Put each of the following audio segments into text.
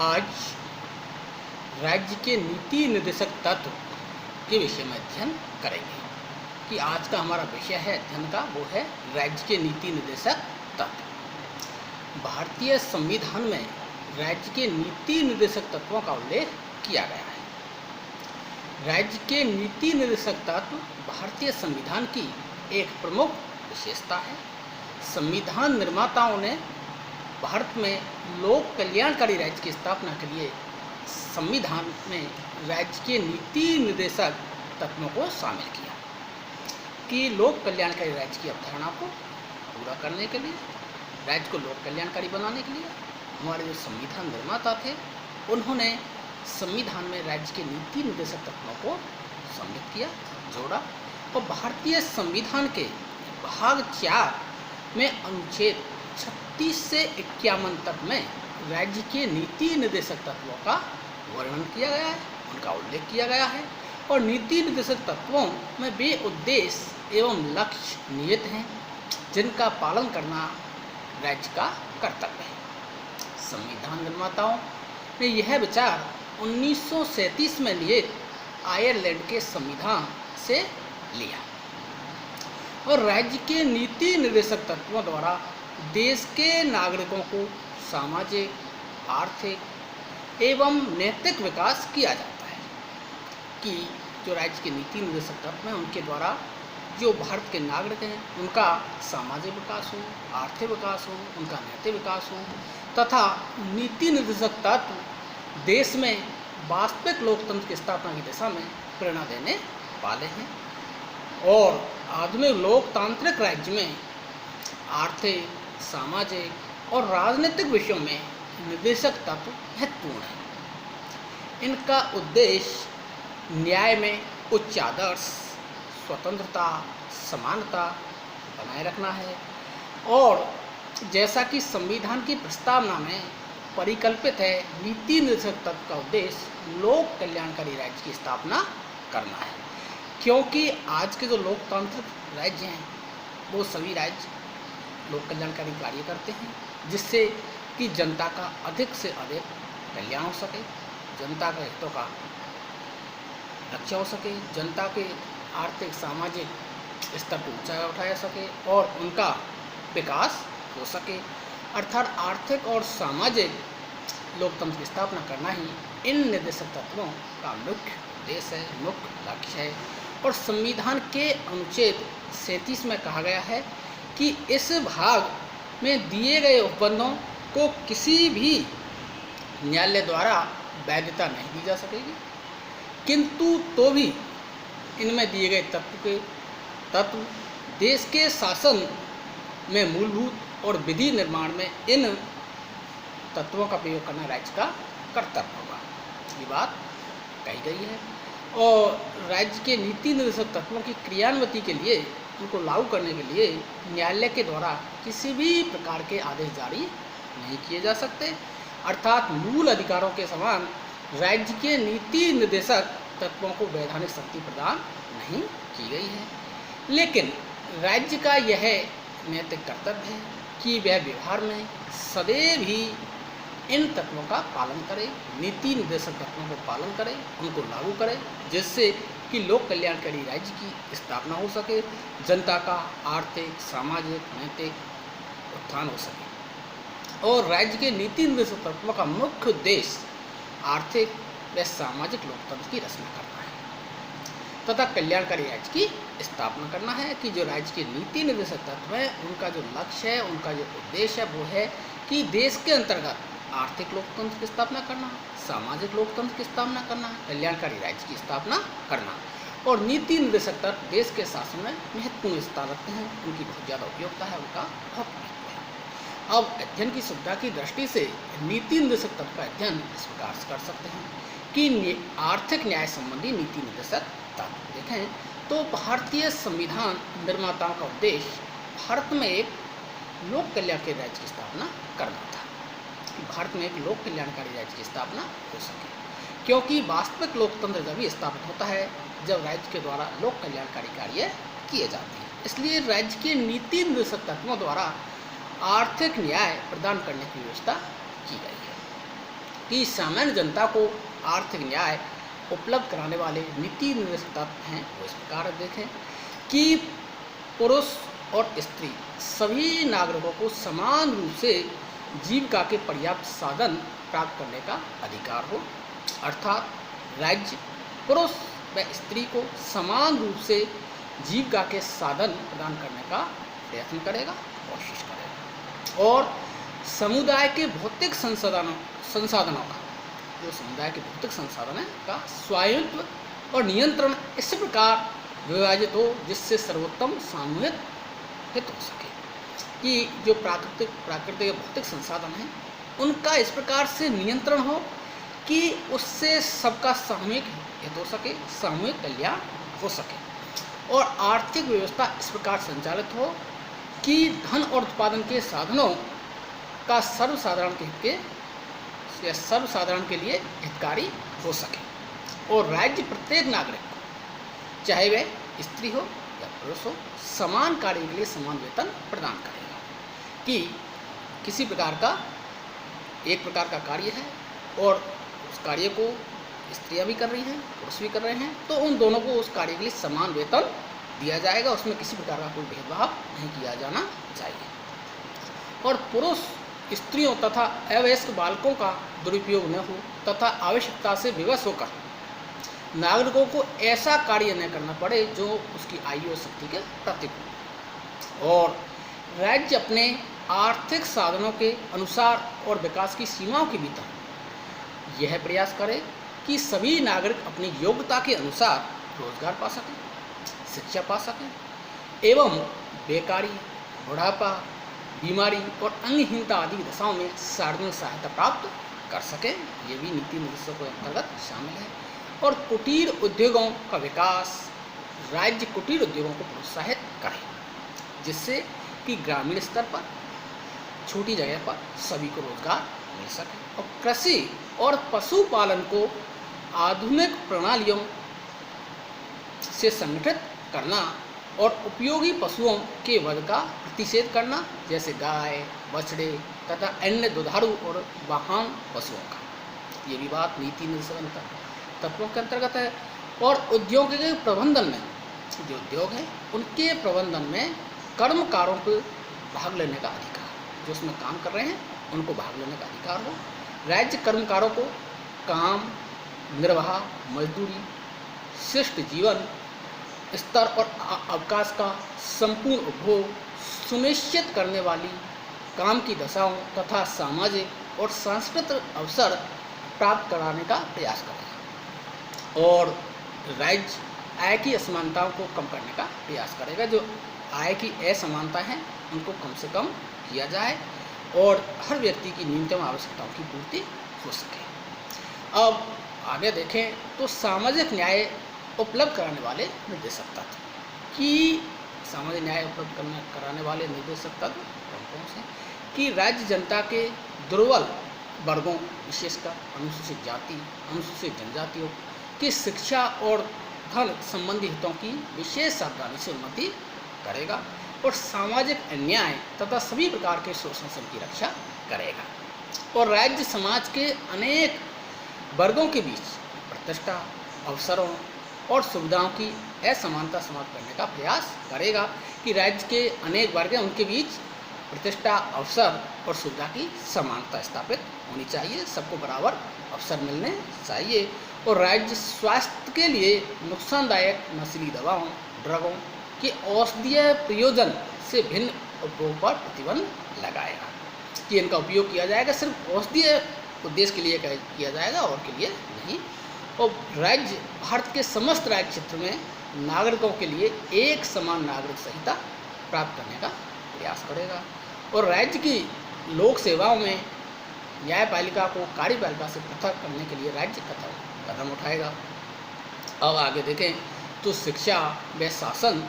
आज राज्य के नीति निर्देशक तत्व के विषय में अध्ययन करेंगे कि आज का हमारा विषय है अध्ययन का, वो है राज्य के नीति निर्देशक तत्व। भारतीय संविधान में राज्य के नीति निर्देशक तत्वों का उल्लेख किया गया है। राज्य के नीति निर्देशक तत्व भारतीय संविधान की एक प्रमुख विशेषता है। संविधान निर्माताओं ने भारत में लोक कल्याणकारी राज्य की स्थापना के लिए संविधान में राज्य के नीति निर्देशक तत्वों को शामिल किया कि लोक कल्याणकारी राज्य की अवधारणा को पूरा करने के लिए, राज्य को लोक कल्याणकारी बनाने के लिए हमारे जो संविधान निर्माता थे उन्होंने संविधान में राज्य के नीति निर्देशक तत्वों को सम्मिलित किया, जोड़ा। और भारतीय संविधान के भाग 4 में अनुच्छेद 36 से 51 तक में राज्य के नीति निर्देशक तत्वों का वर्णन किया गया है, उनका उल्लेख किया गया है। और नीति निर्देशक तत्वों में वे उद्देश्य एवं लक्ष्य निहित हैं जिनका पालन करना राज्य का कर्तव्य है। संविधान निर्माताओं ने यह विचार 1937 में निहित आयरलैंड के संविधान से लिया और राज्य के नीति निर्देशक तत्वों द्वारा देश के नागरिकों को सामाजिक, आर्थिक एवं नैतिक विकास किया जाता है। कि जो राज्य के नीति निर्देशक तत्व हैं उनके द्वारा जो भारत के नागरिक हैं उनका सामाजिक विकास हो, आर्थिक विकास हो, उनका नैतिक विकास हो, तथा नीति निर्देशक तत्व देश में वास्तविक लोकतंत्र की स्थापना की दिशा में प्रेरणा देने वाले हैं। और आधुनिक लोकतांत्रिक राज्य में आर्थिक, सामाजिक और राजनीतिक विषयों में निर्देशक तत्व महत्वपूर्ण है। इनका उद्देश्य न्याय में उच्च आदर्श, स्वतंत्रता, समानता बनाए रखना है। और जैसा कि संविधान की प्रस्तावना में परिकल्पित है, नीति निर्देशक तत्व का उद्देश्य लोक कल्याणकारी राज्य की स्थापना करना है। क्योंकि आज के जो लोकतांत्रिक राज्य हैं वो सभी राज्य लोक कल्याणकारी कार्य करते हैं जिससे कि जनता का अधिक से अधिक कल्याण हो सके, जनता के हितों का रक्षा हो सके, जनता के आर्थिक सामाजिक स्तर पर ऊंचाई उठाया सके और उनका विकास हो सके। अर्थात आर्थिक और सामाजिक लोकतंत्र की स्थापना करना ही इन निर्देशक तत्वों का मुख्य उद्देश्य है, मुख्य लक्ष्य है। और संविधान के अनुच्छेद 37 में कहा गया है कि इस भाग में दिए गए उपबंधों को किसी भी न्यायालय द्वारा वैधता नहीं दी जा सकेगी, किंतु तो भी इनमें दिए गए तत्व देश के शासन में मूलभूत और विधि निर्माण में इन तत्वों का प्रयोग करना राज्य का कर्तव्य होगा। ये बात कही गई है। और राज्य के नीति निर्देशक तत्वों की क्रियान्विति के लिए, उनको लागू करने के लिए न्यायालय के द्वारा किसी भी प्रकार के आदेश जारी नहीं किए जा सकते। अर्थात मूल अधिकारों के समान राज्य के नीति निर्देशक तत्वों को वैधानिक शक्ति प्रदान नहीं की गई है। लेकिन राज्य का यह नैतिक कर्तव्य है कि वह व्यवहार में सदैव ही इन तत्वों का पालन करे, नीति निर्देशक तत्वों को पालन करे, उनको लागू करे, जिससे कि लोक कल्याणकारी राज्य की स्थापना हो सके, जनता का आर्थिक, सामाजिक, नैतिक उत्थान हो सके। और राज्य के नीति निर्देशक तत्वों का मुख्य उद्देश्य आर्थिक व सामाजिक लोकतंत्र की रचना करना है तथा कल्याणकारी राज्य की स्थापना करना है। कि जो राज्य के नीति निर्देशक तत्व है उनका जो लक्ष्य है, उनका जो उद्देश्य है वो है कि देश के अंतर्गत आर्थिक लोकतंत्र की स्थापना करना, सामाजिक लोकतंत्र की स्थापना करना, कल्याणकारी राज्य की स्थापना करना। और नीति निर्देशक तत्व देश के शासन में महत्वपूर्ण स्थान रखते हैं, उनकी बहुत ज़्यादा उपयोगिता है, उनका बहुत महत्व है। अब अध्ययन की सुविधा की दृष्टि से नीति निर्देशक तत्व का अध्ययन इस प्रकार से कर सकते हैं कि आर्थिक न्याय संबंधी नीति निर्देशक तत्व देखें तो भारतीय संविधान निर्माताओं का उद्देश्य भारत में एक लोक कल्याणकारी राज्य की स्थापना करना था। भारत में एक लोक कल्याणकारी राज्य की स्थापना हो सके, क्योंकि वास्तविक लोकतंत्र जब ही स्थापित होता है जब राज्य के द्वारा लोक कल्याणकारी कार्य किए जाते हैं। इसलिए राज्य के नीति निर्देशक तत्वों द्वारा आर्थिक न्याय प्रदान करने की व्यवस्था की गई है। कि सामान्य जनता को आर्थिक न्याय उपलब्ध कराने वाले नीति निर्देशक तत्व हैं वो इस प्रकार देखें कि पुरुष और स्त्री सभी नागरिकों को समान रूप से जीविका के पर्याप्त साधन प्राप्त करने का अधिकार हो, अर्थात राज्य पुरुष व स्त्री को समान रूप से जीविका के साधन प्रदान करने का प्रयत्न करेगा, कोशिश करेगा। और समुदाय के भौतिक संसाधनों का, जो समुदाय के भौतिक संसाधन है का स्वायत्त और नियंत्रण इस प्रकार विभाजित हो जिससे सर्वोत्तम सामूहिक हित हो सके, कि जो प्राकृतिक भौतिक संसाधन हैं उनका इस प्रकार से नियंत्रण हो कि उससे सबका सामूहिक हित हो सके, सामूहिक कल्याण हो सके, और आर्थिक व्यवस्था इस प्रकार संचालित हो कि धन और उत्पादन के साधनों का सर्वसाधारण के लिए हितकारी हो सके, और राज्य प्रत्येक नागरिक को, चाहे वह स्त्री हो या पुरुष हो, समान कार्य के लिए समान वेतन प्रदान करेगा। कि किसी प्रकार का एक प्रकार का कार्य है और उस कार्य को स्त्रियां भी कर रही हैं, पुरुष भी कर रहे हैं, तो उन दोनों को उस कार्य के लिए समान वेतन दिया जाएगा, उसमें किसी प्रकार का कोई भेदभाव नहीं किया जाना चाहिए। और पुरुष स्त्रियों तथा अवयस्क बालकों का दुरुपयोग न हो तथा आवश्यकता से विवश होकर नागरिकों को ऐसा कार्य न करना पड़े जो उसकी आयु और शक्ति के प्रतिकूल। और राज्य अपने आर्थिक साधनों के अनुसार और विकास की सीमाओं के भीतर यह प्रयास करे कि सभी नागरिक अपनी योग्यता के अनुसार रोजगार पा सकें, शिक्षा पा सकें एवं बेकारी, बुढ़ापा, बीमारी और अंगहीनता आदि दशाओं में सार्वजनिक सहायता प्राप्त कर सकें। ये भी नीति निर्देशों के अंतर्गत शामिल है। और कुटीर उद्योगों का विकास, राज्य कुटीर उद्योगों को प्रोत्साहित करे जिससे कि ग्रामीण स्तर पर छोटी जगह पर सभी को रोजगार मिल सके। और कृषि और पशुपालन को आधुनिक प्रणालियों से संगठित करना और उपयोगी पशुओं के वध का प्रतिषेध करना, जैसे गाय, बछड़े तथा अन्य दुधारू और वाहन पशुओं का। ये भी बात नीति निर्देशक तत्वों के अंतर्गत है। और उद्योग के प्रबंधन में, जो उद्योग है उनके प्रबंधन में कर्मकारों को भाग लेने का अधिकार, जो उसमें काम कर रहे हैं उनको भाग लेने का अधिकार हो। राज्य कर्मकारों को काम, निर्वाह, मजदूरी, शिष्ट जीवन स्तर और अवकाश का संपूर्ण उपभोग सुनिश्चित करने वाली काम की दशाओं तथा सामाजिक और सांस्कृतिक अवसर प्राप्त कराने का प्रयास करेगा। और राज्य आय की असमानताओं को कम करने का प्रयास करेगा, जो आय की असमानता है उनको कम से कम किया जाए और हर व्यक्ति की न्यूनतम आवश्यकताओं की पूर्ति हो सके। अब आगे देखें तो सामाजिक न्याय उपलब्ध कराने वाले निर्देशक तत्व, कि सामाजिक न्याय उपलब्ध कराने वाले निर्देशक तत्व कौन से, कि राज्य जनता के दुर्बल वर्गों, विशेषकर अनुसूचित जाति, अनुसूचित जनजातियों की शिक्षा और धन संबंधी हितों की विशेष सावधानी से उन्नति करेगा और सामाजिक अन्याय तथा सभी प्रकार के शोषण की रक्षा करेगा। और राज्य समाज के अनेक वर्गों के बीच प्रतिष्ठा, अवसरों और सुविधाओं की असमानता समाप्त करने का प्रयास करेगा, कि राज्य के अनेक वर्ग हैं उनके बीच प्रतिष्ठा, अवसर और सुविधा की समानता स्थापित होनी चाहिए, सबको बराबर अवसर मिलने चाहिए। और राज्य स्वास्थ्य के लिए नुकसानदायक नशीली दवाओं, ड्रगों के औषधीय प्रयोजन से भिन्न उपयोग पर प्रतिबंध लगाएगा, कि इनका उपयोग किया जाएगा सिर्फ औषधीय उद्देश्य के लिए किया जाएगा और के लिए नहीं। और राज्य भारत के समस्त राज्य क्षेत्र में नागरिकों के लिए एक समान नागरिक संहिता प्राप्त करने का प्रयास करेगा। और राज्य की लोक सेवाओं में न्यायपालिका को कार्यपालिका से पृथक करने के लिए राज्य कदम उठाएगा। अब आगे देखें तो शिक्षा व शासन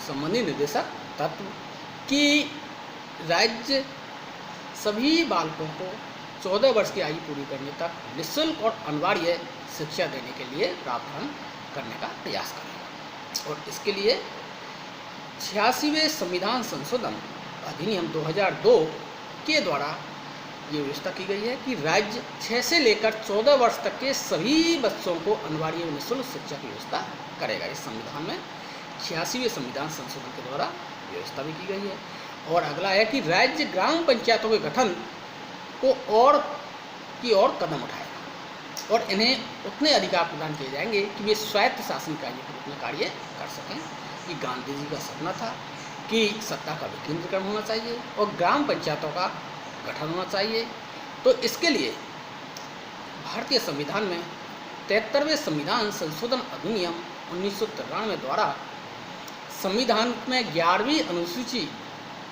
संबंधी निर्देशक तत्व, कि राज्य सभी बालकों को 14 वर्ष की आयु पूरी करने तक निःशुल्क और अनिवार्य शिक्षा देने के लिए प्रावधान करने का प्रयास करेगा। और इसके लिए 86वें संविधान संशोधन अधिनियम 2002 के द्वारा ये व्यवस्था की गई है कि राज्य 6 से लेकर 14 वर्ष तक के सभी बच्चों को अनिवार्य एवं निःशुल्क शिक्षा की व्यवस्था करेगा। इस संविधान में 86वें संविधान संशोधन के द्वारा व्यवस्था भी की गई है। और अगला है कि राज्य ग्राम पंचायतों के गठन को और कदम उठाएगा और इन्हें उतने अधिकार प्रदान किए जाएंगे कि वे स्वायत्त शासन कार्य के रूप में कार्य कर सकें। कि गांधी जी का सपना था कि सत्ता का विकेंद्रीकरण होना चाहिए और ग्राम पंचायतों का गठन होना चाहिए। तो इसके लिए भारतीय संविधान में 73वें संविधान संशोधन अधिनियम 1993 द्वारा संविधान में 11वीं अनुसूची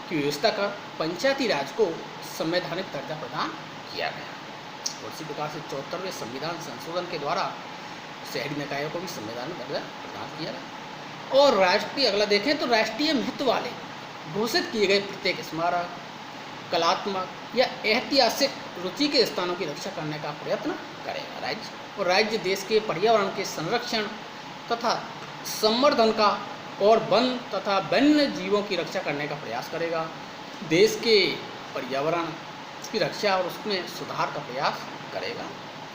की व्यवस्था कर पंचायती राज को संवैधानिक दर्जा प्रदान किया गया। और इसी प्रकार से 74वें संविधान संशोधन के द्वारा शहरी निकायों को भी संवैधानिक दर्जा प्रदान किया गया। और राष्ट्रीय अगला देखें तो राष्ट्रीय महत्व वाले घोषित किए गए प्रत्येक स्मारक, कलात्मक या ऐतिहासिक रुचि के स्थानों की रक्षा करने का प्रयत्न करेगा राज्य। और राज्य देश के पर्यावरण के संरक्षण तथा संवर्धन का और वन तथा वन्य जीवों की रक्षा करने का प्रयास करेगा। देश के पर्यावरण की रक्षा और उसमें सुधार का प्रयास करेगा।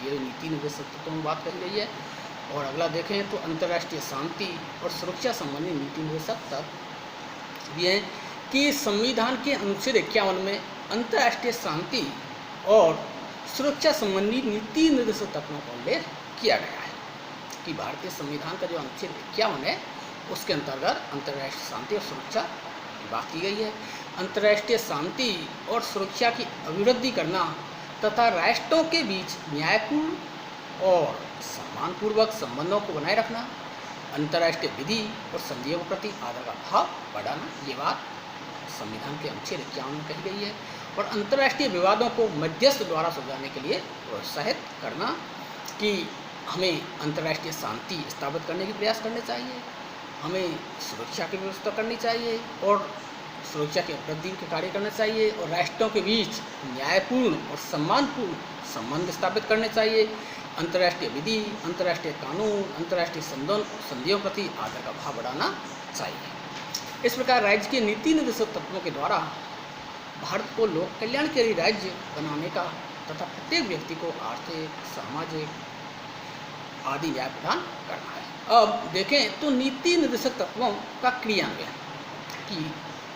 ये नीति निर्देशक तत्वों में बात कही गई है। और अगला देखें तो अंतर्राष्ट्रीय शांति और सुरक्षा संबंधी नीति निर्देशक तत्व ये हैं कि संविधान के अनुच्छेद 51 में अंतर्राष्ट्रीय शांति और सुरक्षा संबंधी नीति निर्देशक तत्वों का उल्लेख किया गया है। कि भारतीय संविधान का जो अनुच्छेद 51 है उसके अंतर्गत अंतर्राष्ट्रीय शांति और सुरक्षा की बात की गई है। अंतर्राष्ट्रीय शांति और सुरक्षा की अभिवृद्धि करना तथा राष्ट्रों के बीच न्यायपूर्ण और सम्मानपूर्वक संबंधों को बनाए रखना, अंतर्राष्ट्रीय विधि और संधियों के प्रति आदर का भाव बढ़ाना, ये बात संविधान के अनुच्छेद 51 में कही गई है। और अंतर्राष्ट्रीय विवादों को मध्यस्थ द्वारा सुलझाने के लिए प्रोत्साहित करना कि हमें अंतर्राष्ट्रीय शांति स्थापित करने की प्रयास करने चाहिए, हमें सुरक्षा की व्यवस्था करनी चाहिए और सुरक्षा की अभिवृद्धि के कार्य करने चाहिए और राष्ट्रों के बीच न्यायपूर्ण और सम्मानपूर्ण संबंध स्थापित करने चाहिए। अंतर्राष्ट्रीय विधि, अंतर्राष्ट्रीय कानून, अंतर्राष्ट्रीय संधियों प्रति आदर का भाव बढ़ाना चाहिए। इस प्रकार राज्य के नीति निर्देशक तत्वों के द्वारा भारत को लोक कल्याणकारी राज्य बनाने का तथा प्रत्येक व्यक्ति को आर्थिक, सामाजिक आदि न्याय प्रदान करना है। अब देखें तो नीति निर्देशक तत्वों का क्रियान्वयन कि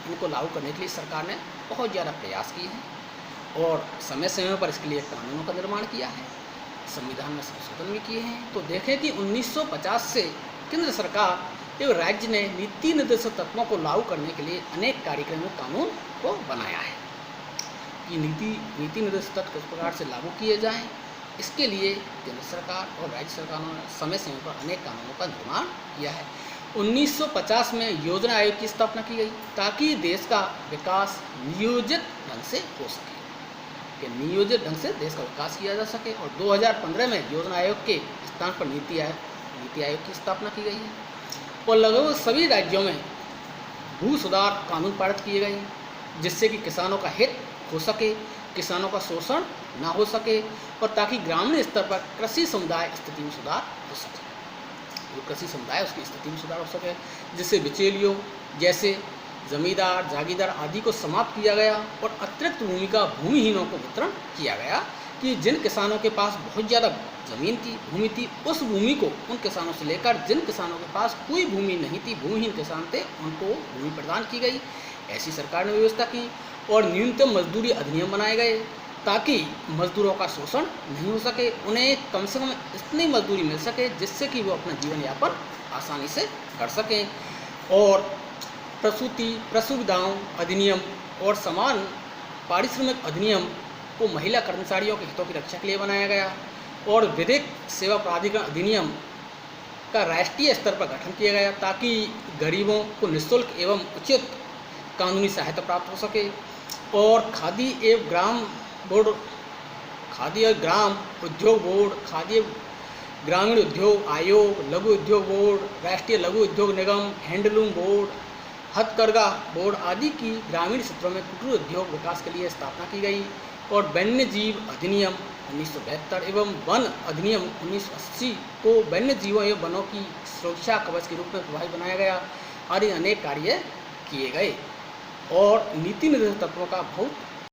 इनको लागू करने के लिए सरकार ने बहुत ज़्यादा प्रयास किए हैं और समय समय पर इसके लिए कानूनों का निर्माण किया है, संविधान में संशोधन भी किए हैं। तो देखें कि 1950 से केंद्र सरकार एवं राज्य ने नीति निर्देशक तत्वों को लागू करने के लिए अनेक कार्यक्रमों कानून को बनाया है। कि नीति निर्देशक तत्व किस प्रकार से लागू किए जाएं, इसके लिए केंद्र सरकार और राज्य सरकारों ने समय समय पर अनेक कानूनों का निर्माण किया है। 1950 में योजना आयोग की स्थापना की गई ताकि देश का विकास नियोजित ढंग से हो सके, कि नियोजित ढंग से देश का विकास किया जा सके। और 2015 में योजना आयोग के स्थान पर नीति आयोग की स्थापना की गई है। और लगभग सभी राज्यों में भू सुधार कानून पारित किए गए जिससे कि किसानों का हित हो सके, किसानों का शोषण ना हो सके और ताकि ग्रामीण स्तर पर कृषि समुदाय स्थिति में सुधार हो सके, जो कृषि समुदाय उसकी स्थिति में सुधार हो सके, जिससे बिचौलियों जैसे जमींदार, जागीरदार आदि को समाप्त किया गया और अतिरिक्त भूमि का भूमिहीनों को वितरण किया गया। कि जिन किसानों के पास बहुत ज़्यादा भूमि थी, उस भूमि को उन किसानों से लेकर जिन किसानों के पास कोई भूमि नहीं थी, भूमिहीन किसान थे, उनको भूमि प्रदान की गई। ऐसी सरकार ने व्यवस्था की। और न्यूनतम मजदूरी अधिनियम बनाए गए ताकि मजदूरों का शोषण नहीं हो सके, उन्हें कम से कम इतनी मजदूरी मिल सके जिससे कि वो अपना जीवन यापन आसानी से कर सकें। और प्रसुविधाओं अधिनियम और समान पारिश्रमिक अधिनियम को महिला कर्मचारियों के हितों की रक्षा के लिए बनाया गया। और विधिक सेवा प्राधिकरण अधिनियम का राष्ट्रीय स्तर पर गठन किया गया ताकि गरीबों को निःशुल्क एवं उचित कानूनी सहायता प्राप्त हो सके। और खादी एवं ग्राम उद्योग बोर्ड, खादी ग्रामीण उद्योग आयोग, लघु उद्योग बोर्ड, राष्ट्रीय लघु उद्योग निगम, हैंडलूम बोर्ड, हथकरघा बोर्ड आदि की ग्रामीण क्षेत्रों में कुटीर उद्योग विकास के लिए स्थापना की गई। और वन्य जीव अधिनियम 1972 एवं वन अधिनियम 1980 को वन्य जीवों एवं वनों की सुरक्षा कवच के रूप में प्रभावी बनाया गया। आदि अनेक कार्य किए गए। और नीति निर्देशक तत्वों का बहुत